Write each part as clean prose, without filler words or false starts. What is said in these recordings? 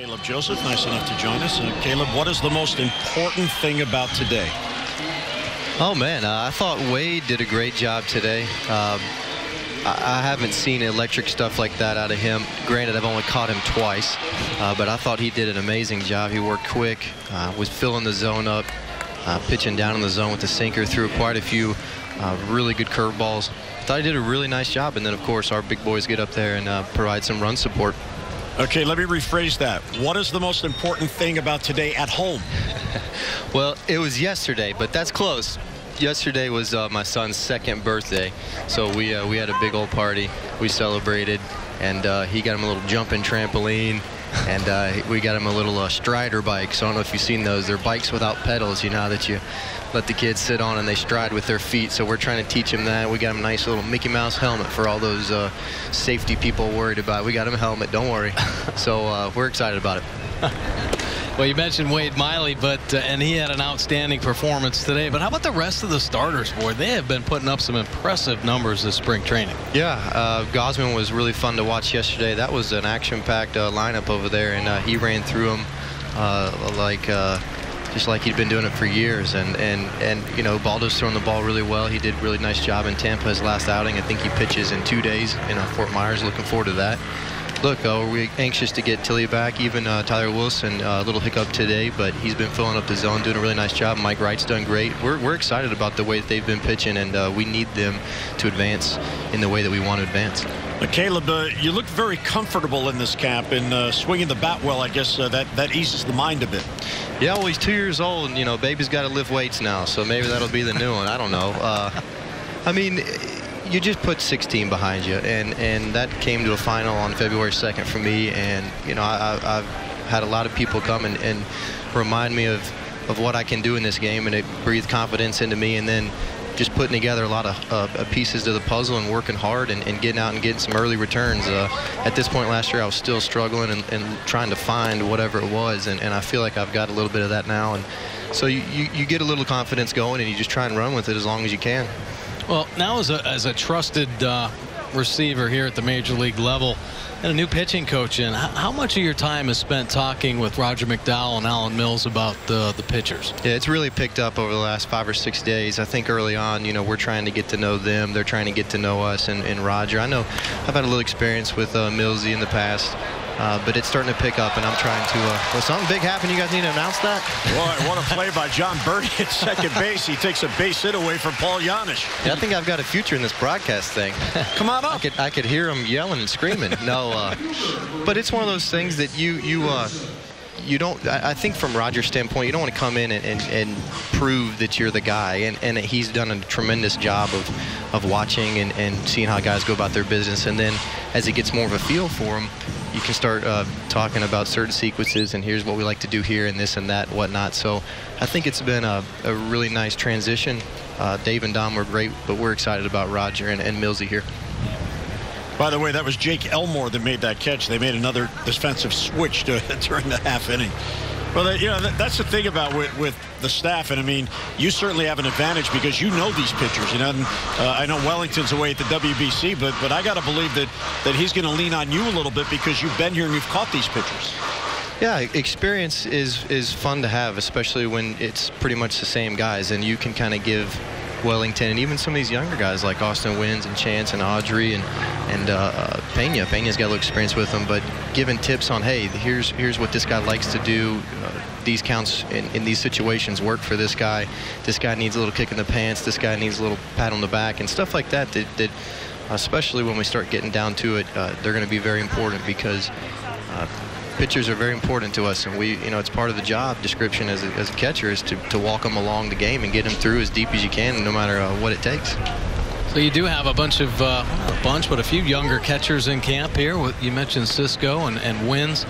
Caleb Joseph, nice enough to join us. Caleb, what is the most important thing about today? Oh, man, I thought Wade did a great job today. I haven't seen electric stuff like that out of him. Granted, I've only caught him twice, but I thought he did an amazing job. He worked quick, was filling the zone up, pitching down in the zone with the sinker, threw quite a few really good curveballs. Thought he did a really nice job, and then, of course, our big boys get up there and provide some run support. Okay, let me rephrase that. What is the most important thing about today at home? Well, it was yesterday, but that's close. Yesterday was my son's 2nd birthday, so we had a big old party. We celebrated, and he got him a little jumping trampoline, and we got him a little strider bike. So I don't know if you've seen those. They're bikes without pedals, you know, that you let the kids sit on and they stride with their feet. So we're trying to teach him that. We got him a nice little Mickey Mouse helmet for all those safety people worried about. We got him a helmet, don't worry. So we're excited about it. Well, you mentioned Wade Miley, and he had an outstanding performance today. But how about the rest of the starters, boy? They have been putting up some impressive numbers this spring training. Yeah, Gosman was really fun to watch yesterday. That was an action-packed lineup over there, and he ran through them just like he'd been doing it for years. And you know, Baldo's throwing the ball really well. He did a really nice job in Tampa his last outing. I think he pitches in 2 days in Fort Myers. Looking forward to that. Look, we're anxious to get Tilly back. Even Tyler Wilson, a little hiccup today, but he's been filling up the zone, doing a really nice job. Mike Wright's done great. We're excited about the way that they've been pitching, and we need them to advance in the way that we want to advance. Caleb, you look very comfortable in this camp, and swinging the bat well. I guess that eases the mind a bit. Yeah, well, he's 2 years old, and you know, baby's got to lift weights now, so maybe that'll be the new one. I don't know. I mean, you just put 16 behind you, and that came to a final on February 2nd for me. And you know, I've had a lot of people come and remind me of what I can do in this game, and it breathed confidence into me. And then just putting together a lot of pieces to the puzzle and working hard and getting out and getting some early returns. At this point last year, I was still struggling and trying to find whatever it was, and I feel like I've got a little bit of that now. And so you get a little confidence going, and you just try and run with it as long as you can. Well, now as a trusted receiver here at the major league level and a new pitching coach in, how much of your time is spent talking with Roger McDowell and Alan Mills about the pitchers? Yeah, it's really picked up over the last 5 or 6 days. I think early on, you know, we're trying to get to know them. They're trying to get to know us and Roger. I know I've had a little experience with Millsy in the past. But it's starting to pick up, and I'm trying to. Well, something big happened. You guys need to announce that? Well, what a play by John Birdie at second base. He takes a base hit away from Paul Yanish. Yeah, I think I've got a future in this broadcast thing. Come on up. I could hear him yelling and screaming. No, but it's one of those things that you don't. I think from Roger's standpoint, you don't want to come in and prove that you're the guy, and he's done a tremendous job of watching and seeing how guys go about their business, and then as he gets more of a feel for them, you can start talking about certain sequences, and here's what we like to do here and this and that and whatnot. So I think it's been a really nice transition. Dave and Dom were great, but we're excited about Roger and Millsy here. By the way, that was Jake Elmore that made that catch. They made another defensive switch during the half inning. Well, you know, that's the thing about with the staff, and I mean, you certainly have an advantage because you know these pitchers. You know, and, I know Wellington's away at the WBC, but I got to believe that he's going to lean on you a little bit because you've been here and you've caught these pitchers. Yeah, experience is fun to have, especially when it's pretty much the same guys, and you can kind of give Wellington and even some of these younger guys like Austin Wynns and Chance and Audrey and Pena. Pena's got a little experience with them, but giving tips on, hey, here's what this guy likes to do. These counts in these situations work for this guy. This guy needs a little kick in the pants. This guy needs a little pat on the back and stuff like that. That especially when we start getting down to it, they're going to be very important because pitchers are very important to us, and it's part of the job description as a catcher is to walk them along the game and get them through as deep as you can, no matter what it takes. So you do have a bunch of, not a bunch, but a few younger catchers in camp here. You mentioned Cisco and Wynns.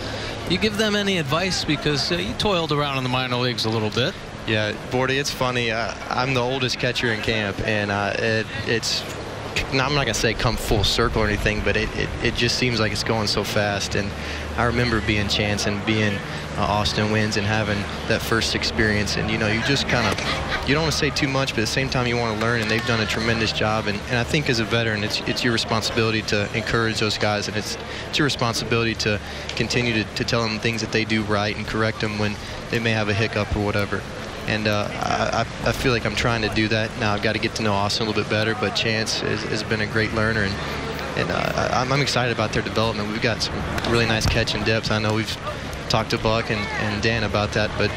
You give them any advice because you toiled around in the minor leagues a little bit? Yeah, Bordy, it's funny. I'm the oldest catcher in camp, and it's now I'm not gonna say come full circle or anything, but it just seems like it's going so fast. And I remember being Chance and being Austin Wynns and having that first experience, and you just kind of, you don't want to say too much, but at the same time you want to learn, and they've done a tremendous job. And I think as a veteran, it's your responsibility to encourage those guys, and it's your responsibility to continue to tell them things that they do right and correct them when they may have a hiccup or whatever. And I feel like I'm trying to do that. Now I've got to get to know Austin a little bit better, but Chance has been a great learner, and I'm excited about their development. We've got some really nice catch and depth. I know we've talked to Buck and Dan about that, but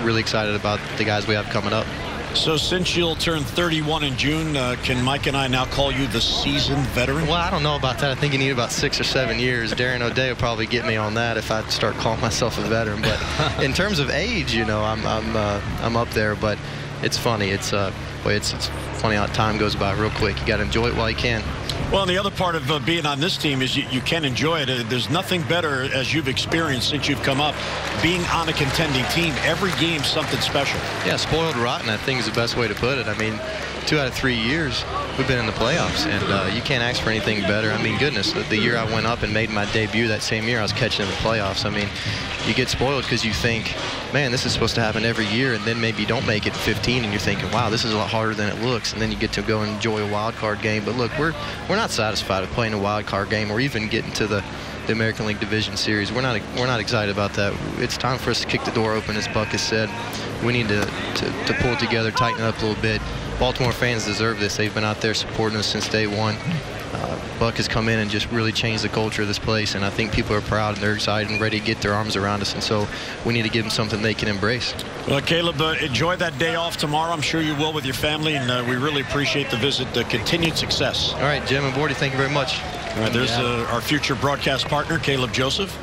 really excited about the guys we have coming up. So since you'll turn 31 in June, can Mike and I now call you the seasoned veteran? Well, I don't know about that. I think you need about 6 or 7 years. Darren O'Day will probably get me on that if I start calling myself a veteran. But in terms of age, I'm up there. But it's funny. It's funny how time goes by real quick. You got to enjoy it while you can. Well, and the other part of being on this team is you can enjoy it. There's nothing better, as you've experienced since you've come up, being on a contending team. Every game's something special. Yeah, spoiled rotten, I think, is the best way to put it. I mean, 2 out of 3 years we've been in the playoffs, and you can't ask for anything better. I mean, goodness, the year I went up and made my debut that same year, I was catching in the playoffs. I mean, you get spoiled because you think, man, this is supposed to happen every year, and then maybe you don't make it 15, and you're thinking, wow, this is a lot harder than it looks, and then you get to go and enjoy a wild card game. But look, we're not satisfied with playing a wild card game or even getting to the American League Division Series. We're not excited about that. It's time for us to kick the door open, as Buck has said. We need to pull it together, tighten it up a little bit. Baltimore fans deserve this. They've been out there supporting us since day one. Buck has come in and just really changed the culture of this place, and I think people are proud and they're excited and ready to get their arms around us, and so we need to give them something they can embrace. Well, Caleb, enjoy that day off tomorrow. I'm sure you will with your family, and we really appreciate the visit. Continued success. All right, Jim and Bordy, thank you very much. All right, there's our future broadcast partner, Caleb Joseph.